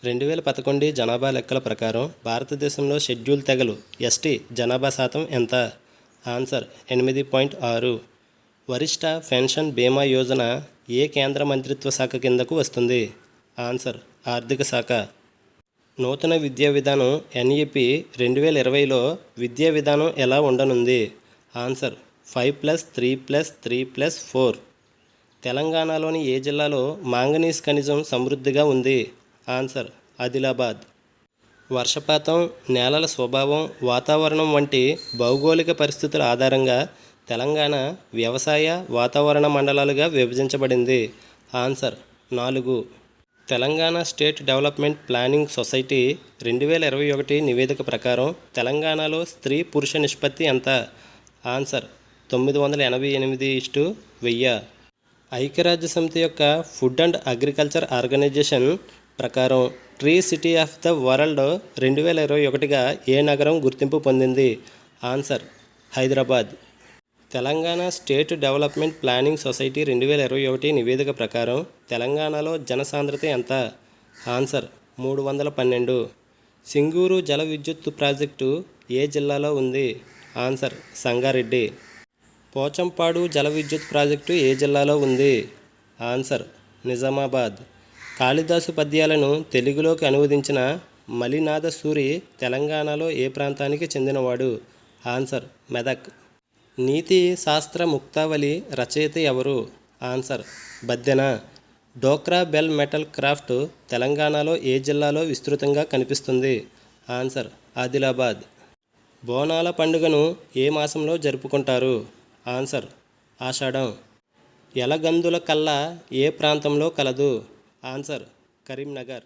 2011 జనాభా లెక్కల ప్రకారం భారతదేశంలో షెడ్యూల్ తెగలు ఎస్టీ జనాభా శాతం ఎంత? ఆన్సర్ 8.6. వరిష్ట పెన్షన్ బీమా యోజన ఏ కేంద్ర మంత్రిత్వ శాఖ కిందకు వస్తుంది? ఆన్సర్ ఆర్థిక శాఖ. నూతన విద్యా విధానం ఎన్ఈపి 2020లో విద్యా విధానం ఎలా ఉండనుంది? ఆన్సర్ 5+3+3+4. తెలంగాణలోని ఏ జిల్లాలో మాంగనీస్ ఖనిజం సమృద్ధిగా ఉంది? ఆన్సర్ ఆదిలాబాద్. వర్షపాతం, నేలల స్వభావం, వాతావరణం వంటి భౌగోళిక పరిస్థితుల ఆధారంగా తెలంగాణ వ్యవసాయ వాతావరణ మండలాలుగా విభజించబడింది. Answer 4. Telangana state development planning society 2021 నివేదిక ప్రకారం తెలంగాణలో స్త్రీ పురుష నిష్పత్తి ఎంత? ఆన్సర్ 988:1000. ఐక్యరాజ్యసమితి యొక్క ఫుడ్ అండ్ అగ్రికల్చర్ ఆర్గనైజేషన్ ప్రకారం tree city of the world 2021గా ఏ నగరం గుర్తింపు పొందింది? Answer Hyderabad. Telangana state development planning society 2021 నివేదిక ప్రకారం తెలంగాణలో జనసాంద్రత ఎంత? ఆన్సర్ 312. సింగూరు జల విద్యుత్ ప్రాజెక్టు ఏ జిల్లాలో ఉంది? ఆన్సర్ సంగారెడ్డి. పోచంపాడు జల విద్యుత్ ప్రాజెక్టు ఏ జిల్లాలో ఉంది? ఆన్సర్ నిజామాబాద్. కాళిదాసు పద్యాలను తెలుగులోకి అనువదించిన మలినాథ సూరి తెలంగాణలో ఏ ప్రాంతానికి చెందినవాడు? ఆన్సర్ మెదక్. నీతి శాస్త్ర ముక్తావళి రచయిత ఎవరు? ఆన్సర్ బద్దెన. డోక్రా బెల్ మెటల్ క్రాఫ్ట్ తెలంగాణలో ఏ జిల్లాలో విస్తృతంగా కనిపిస్తుంది? ఆన్సర్ ఆదిలాబాద్. బోనాల పండుగను ఏ మాసంలో జరుపుకుంటారు? ఆన్సర్ ఆషాఢం. ఎలగందుల కల్లా ఏ ప్రాంతంలో కలదు? ఆన్సర్ కరీంనగర్.